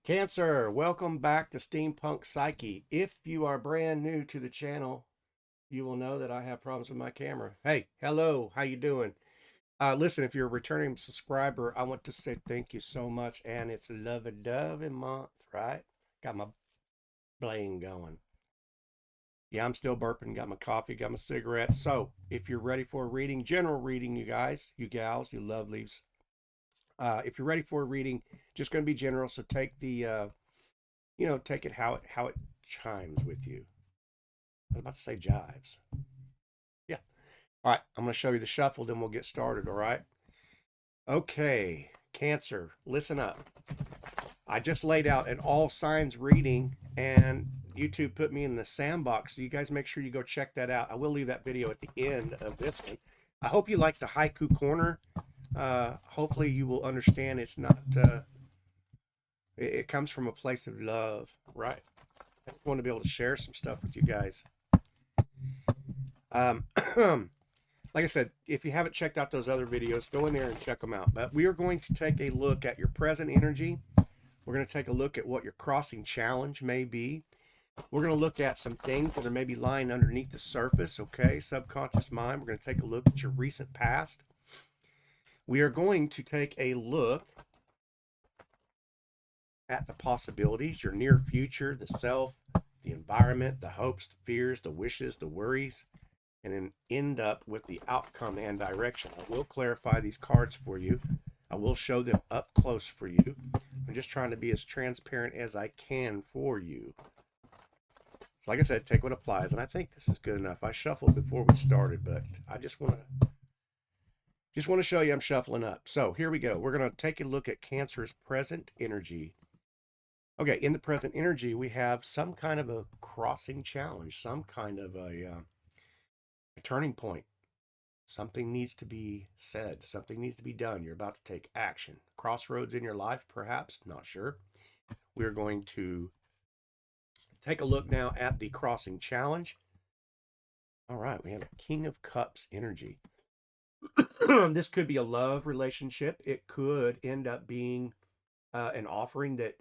Cancer, welcome back to Steampunk Psyche. If you are brand new to the channel, you will know that I have problems with my camera. Hey, hello, how you doing? Listen, if you're a returning subscriber, I want to say thank you so much, and it's Love a Dove month, right? Got my bling going. Yeah, I'm still burping, got my coffee, got my cigarette. So, if you're ready for a reading, general reading, you guys, you gals, you lovelies, if you're ready for a reading, just going to be general, so take the take it how it chimes with you. I was about to say jives. Yeah. All right. I'm going to show you the shuffle, then we'll get started. All right. Okay. Cancer, listen up. I just laid out an all signs reading, and YouTube put me in the sandbox. So you guys make sure you go check that out. I will leave that video at the end of this one. I hope you like the haiku corner. Hopefully you will understand it's not. It comes from a place of love, right? I just want to be able to share some stuff with you guys. Like I said, if you haven't checked out those other videos, go in there and check them out. But we are going to take a look at your present energy. We're going to take a look at what your crossing challenge may be. We're going to look at some things that are maybe lying underneath the surface, okay? Subconscious mind. We're going to take a look at your recent past. We are going to take a look at the possibilities, your near future, the self, the environment, the hopes, the fears, the wishes, the worries, and then end up with the outcome and direction. I will clarify these cards for you. I will show them up close for you. I'm just trying to be as transparent as I can for you. So like I said, take what applies, and I think this is good enough. I shuffled before we started, but I just want to show you I'm shuffling up. So here we go. We're going to take a look at Cancer's present energy. Okay, in the present energy, we have some kind of a crossing challenge, some kind of a turning point. Something needs to be said. Something needs to be done. You're about to take action. Crossroads in your life, perhaps. Not sure. We're going to take a look now at the crossing challenge. All right, we have a King of Cups energy. This could be a love relationship. It could end up being an offering that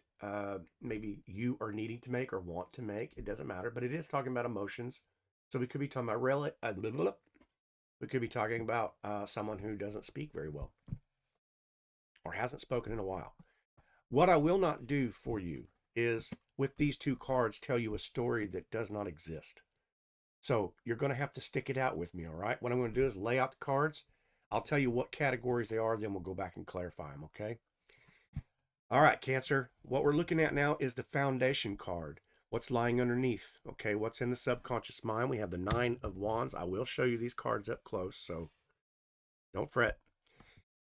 maybe you are needing to make or want to make. It doesn't matter, but it is talking about emotions. So we could be talking about we could be talking about someone who doesn't speak very well or hasn't spoken in a while. What I will not do for you is, with these two cards, tell you a story that does not exist. So you're going to have to stick it out with me, all right? What I'm going to do is lay out the cards. I'll tell you what categories they are, then we'll go back and clarify them, okay? All right, Cancer, what we're looking at now is the foundation card. What's lying underneath, okay? What's in the subconscious mind? We have the Nine of Wands. I will show you these cards up close, so don't fret.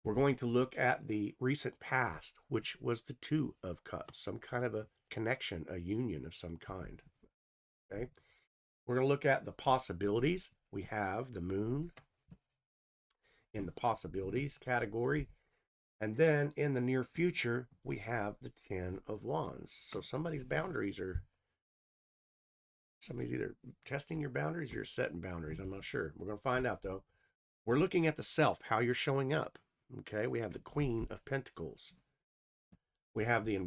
We're going to look at the recent past, which was the Two of Cups, some kind of a connection, a union of some kind, okay? We're going to look at the possibilities. We have the Moon in the possibilities category. And then in the near future, we have the Ten of Wands. So somebody's either testing your boundaries or you're setting boundaries. I'm not sure. We're going to find out, though. We're looking at the self, how you're showing up. Okay, we have the Queen of Pentacles. We have the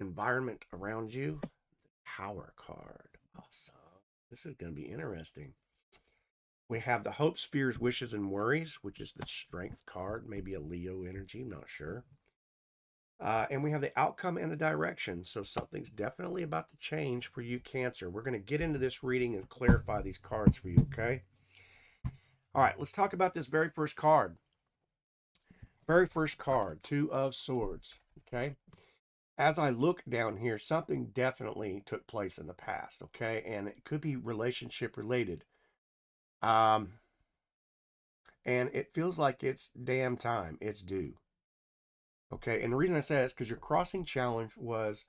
environment around you. The Power card. Awesome. This is going to be interesting. We have the hopes, fears, wishes, and worries, which is the Strength card, maybe a Leo energy, I'm not sure. And we have the outcome and the direction. So something's definitely about to change for you, Cancer. We're going to get into this reading and clarify these cards for you, okay? All right, let's talk about this very first card. Very first card, Two of Swords, okay? As I look down here, something definitely took place in the past, okay? And it could be relationship related. And it feels like it's damn time. It's due. Okay, and the reason I say that is because your crossing challenge was,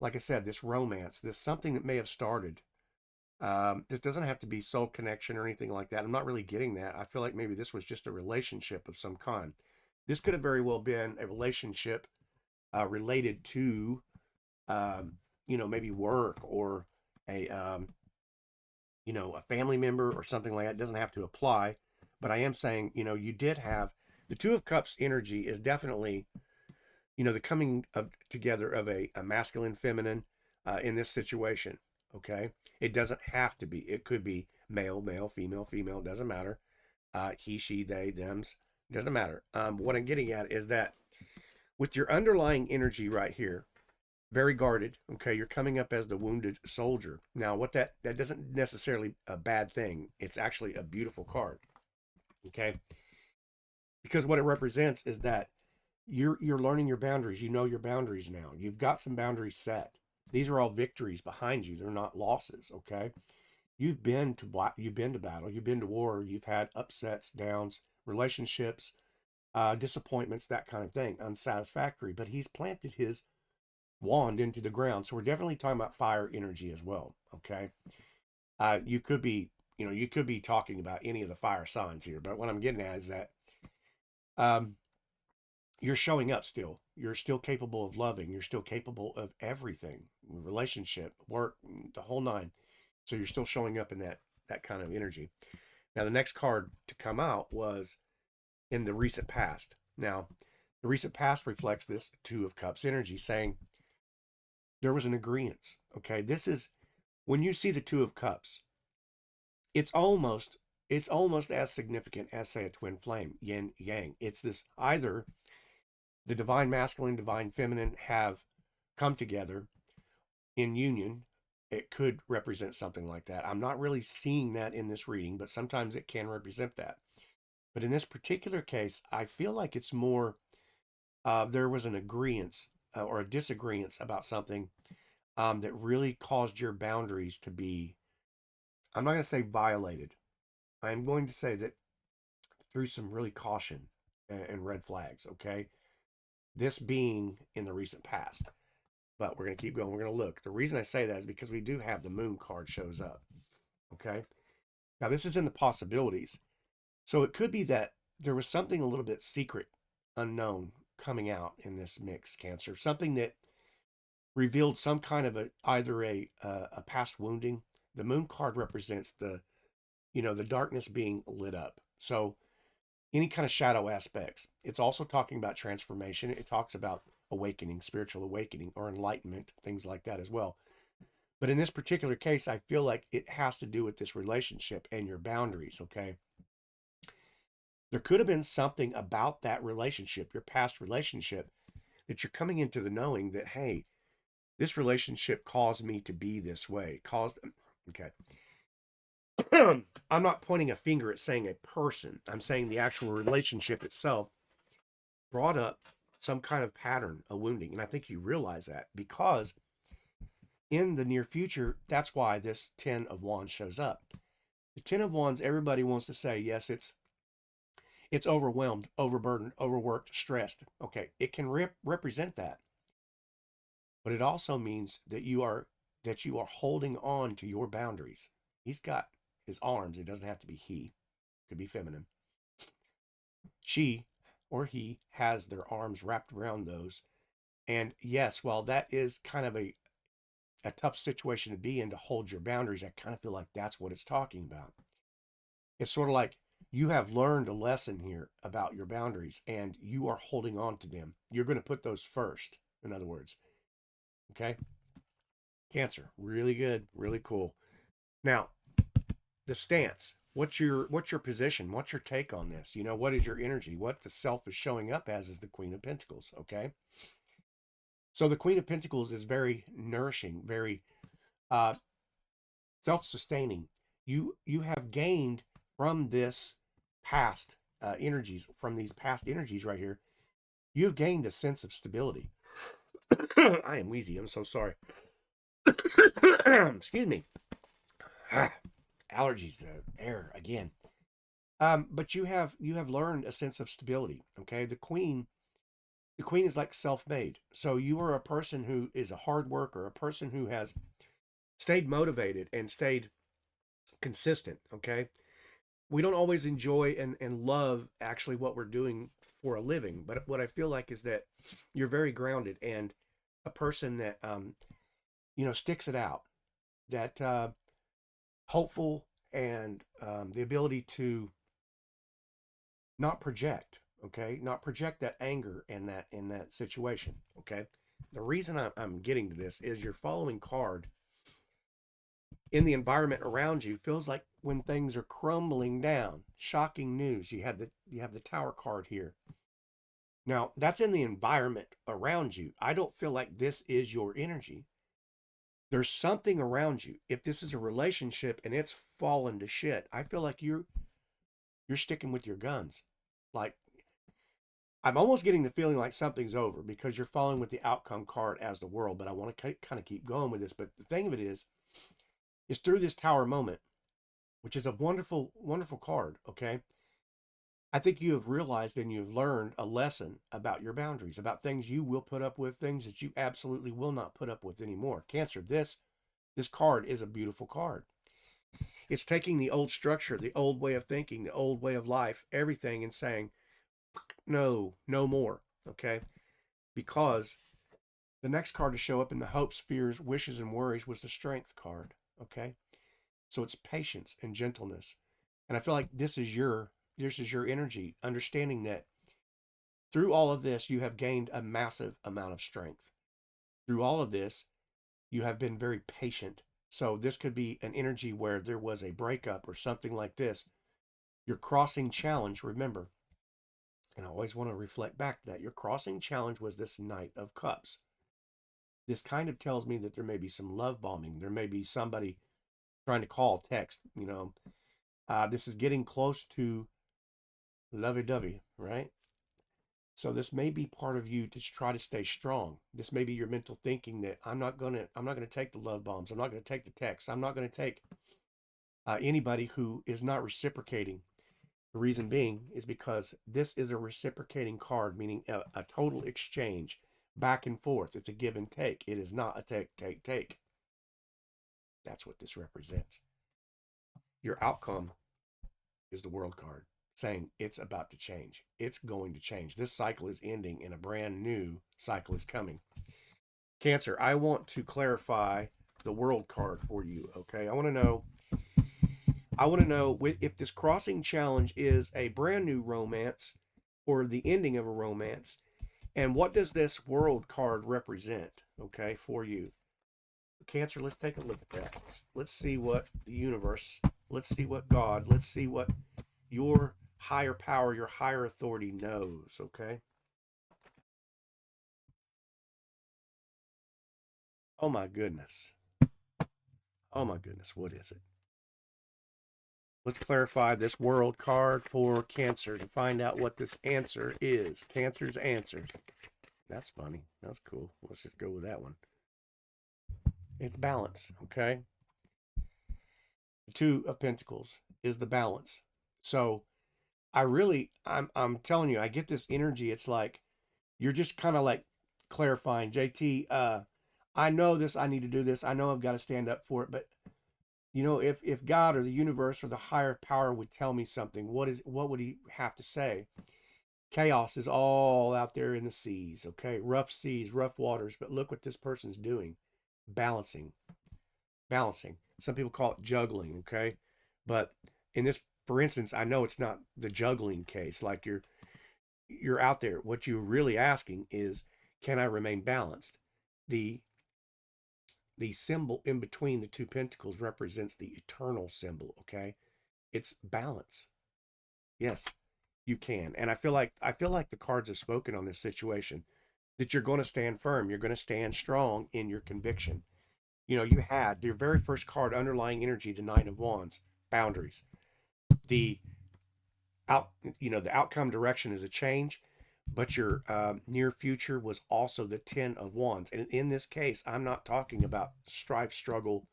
like I said, this romance, this something that may have started. This doesn't have to be soul connection or anything like that. I'm not really getting that. I feel like maybe this was just a relationship of some kind. This could have very well been a relationship related to, maybe work or a, a family member or something like that. It doesn't have to apply, but I am saying, you did have the Two of Cups energy is definitely, the coming of together of a masculine, feminine in this situation. Okay, it doesn't have to be. It could be male, male, female, female. Doesn't matter. He, she, they, them's. Doesn't matter. What I'm getting at is that with your underlying energy right here, very guarded. Okay, you're coming up as the wounded soldier. Now, what that doesn't necessarily a bad thing. It's actually a beautiful card. Okay, because what it represents is that you're learning your boundaries. You know your boundaries now. You've got some boundaries set. These are all victories behind you. They're not losses. Okay, you've been to battle. You've been to war. You've had upsets, downs, relationships, disappointments, that kind of thing, unsatisfactory. But he's planted his wand into the ground. So we're definitely talking about fire energy as well. Okay. You could be, you could be talking about any of the fire signs here, but what I'm getting at is that um, you're showing up still. You're still capable of loving. You're still capable of everything, relationship, work, the whole nine. So you're still showing up in that kind of energy. Now, the next card to come out was in the recent past. Now, the recent past reflects this Two of Cups energy, saying there was an agreement. Okay, this is when you see the Two of Cups, it's almost as significant as, say, a twin flame, yin yang. It's this either the divine masculine, divine feminine have come together in union. It could represent something like that. I'm not really seeing that in this reading, but sometimes it can represent that. But in this particular case, I feel like it's more there was an agreement or a disagreement about something that really caused your boundaries to be, I'm not going to say violated. I'm going to say that through some really caution and red flags, okay? This being in the recent past. But we're going to keep going. We're going to look. The reason I say that is because we do have the moon card shows up, okay? Now, this is in the possibilities. So it could be that there was something a little bit secret, unknown coming out in this mix, Cancer. Something that revealed some kind of either a past wounding. The moon card represents the darkness being lit up. So any kind of shadow aspects. It's also talking about transformation. It talks about awakening, spiritual awakening, or enlightenment, things like that as well. But in this particular case, I feel like it has to do with this relationship and your boundaries, okay? There could have been something about that relationship, your past relationship, that you're coming into the knowing that, hey, this relationship caused me to be this way. Okay. I'm not pointing a finger at saying a person. I'm saying the actual relationship itself brought up some kind of pattern, a wounding. And I think you realize that because in the near future, that's why this 10 of Wands shows up. The 10 of Wands, everybody wants to say, yes, it's overwhelmed, overburdened, overworked, stressed. Okay, it can represent that. But it also means that you are holding on to your boundaries. He's got his arms. It doesn't have to be he. It could be feminine. She or he has their arms wrapped around those. And yes, while that is kind of a tough situation to be in to hold your boundaries, I kind of feel like that's what it's talking about. It's sort of like you have learned a lesson here about your boundaries and you are holding on to them. You're going to put those first, in other words. Okay? Cancer, really good, really cool. Now, the stance. What's your position? What's your take on this? What is your energy? What the self is showing up as is the Queen of Pentacles, okay? So the Queen of Pentacles is very nourishing, very self-sustaining. You have gained from this past energies, from these past energies right here. You have gained a sense of stability. I am wheezy. I'm so sorry. Excuse me. Allergies to air again. But you have learned a sense of stability. Okay, the queen is like self-made. So you are a person who is a hard worker, a person who has stayed motivated and stayed consistent. Okay, we don't always enjoy and love actually what we're doing for a living. But what I feel like is that you're very grounded and a person that, sticks it out, that hopeful, and the ability to not project, okay, not project that anger in that situation, okay. The reason I'm getting to this is your following card in the environment around you feels like when things are crumbling down, shocking news. You have the tower card here. Now that's in the environment around you. I don't feel like this is your energy. There's something around you. If this is a relationship and it's fallen to shit, I feel like you're sticking with your guns. Like, I'm almost getting the feeling like something's over because you're following with the outcome card as the world, but I want to kind of keep going with this. But the thing of it is through this tower moment, which is a wonderful, wonderful card, okay? I think you have realized and you've learned a lesson about your boundaries, about things you will put up with, things that you absolutely will not put up with anymore. Cancer, this card is a beautiful card. It's taking the old structure, the old way of thinking, the old way of life, everything, and saying, no, no more, okay? Because the next card to show up in the hopes, fears, wishes, and worries was the strength card, okay? So it's patience and gentleness. And I feel like this is your energy, understanding that through all of this, you have gained a massive amount of strength. Through all of this, you have been very patient. So this could be an energy where there was a breakup or something like this. Your crossing challenge, remember, and I always want to reflect back to that. Your crossing challenge was this Knight of Cups. This kind of tells me that there may be some love bombing. There may be somebody trying to call, text, this is getting close to lovey-dovey, right? So this may be part of you to try to stay strong. This may be your mental thinking that I'm not gonna take the love bombs. I'm not gonna take the texts. I'm not gonna take anybody who is not reciprocating. The reason being is because this is a reciprocating card, meaning a total exchange, back and forth. It's a give and take. It is not a take. That's what this represents. Your outcome is the world card, saying it's about to change. It's going to change. This cycle is ending and a brand new cycle is coming. Cancer, I want to clarify the world card for you, okay? I want to know if this crossing challenge is a brand new romance or the ending of a romance, and what does this world card represent, okay, for you? Cancer, let's take a look at that. Let's see what the universe, let's see what God, let's see what your higher power, your higher authority knows, okay? Oh my goodness. Oh my goodness, what is it? Let's clarify this world card for Cancer to find out what this answer is. Cancer's answer. That's funny. That's cool. Let's just go with that one. It's balance, okay? The Two of Pentacles is the balance. So I'm telling you, I get this energy. It's like you're just kind of like clarifying, JT, I know this, I need to do this. I know I've got to stand up for it, but if God or the universe or the higher power would tell me something, what would he have to say? Chaos is all out there in the seas, okay? Rough seas, rough waters, but look what this person's doing. Balancing. Balancing. Some people call it juggling, okay? But in this, for instance, I know it's not the juggling case. Like you're out there. What you're really asking is, can I remain balanced? The the symbol in between the two pentacles represents the eternal symbol, okay? It's balance. Yes, you can. And I feel like the cards have spoken on this situation, that you're going to stand firm, you're going to stand strong in your conviction. You had your very first card, underlying energy, the Nine of Wands, boundaries. The the outcome direction is a change, but your near future was also the Ten of Wands. And in this case, I'm not talking about strife, struggle.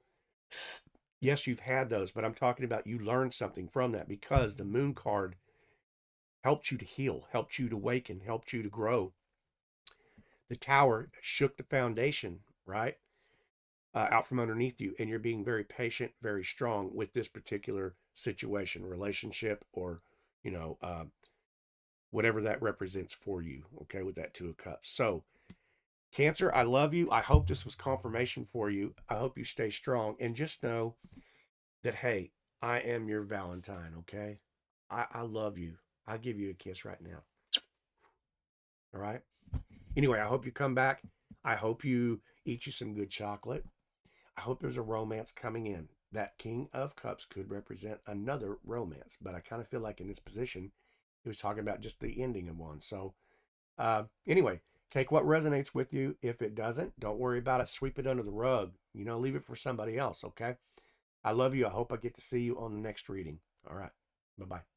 Yes, you've had those, but I'm talking about you learned something from that, because the Moon card helped you to heal, helped you to awaken, helped you to grow. The Tower shook the foundation, right? Out from underneath you, and you're being very patient, very strong with this particular situation, relationship, or you know, uh, whatever that represents for you, okay, with that Two of Cups. So, Cancer, I love you. I hope this was confirmation for you. I hope you stay strong. And just know that, hey, I am your Valentine, okay? I love you. I'll give you a kiss right now. All right? Anyway, I hope you come back. I hope you eat you some good chocolate. I hope there's a romance coming in. That King of Cups could represent another romance, but I kind of feel like in this position, he was talking about just the ending of one. So, anyway, take what resonates with you. If it doesn't, don't worry about it. Sweep it under the rug. You know, leave it for somebody else, okay? I love you. I hope I get to see you on the next reading. All right. Bye bye.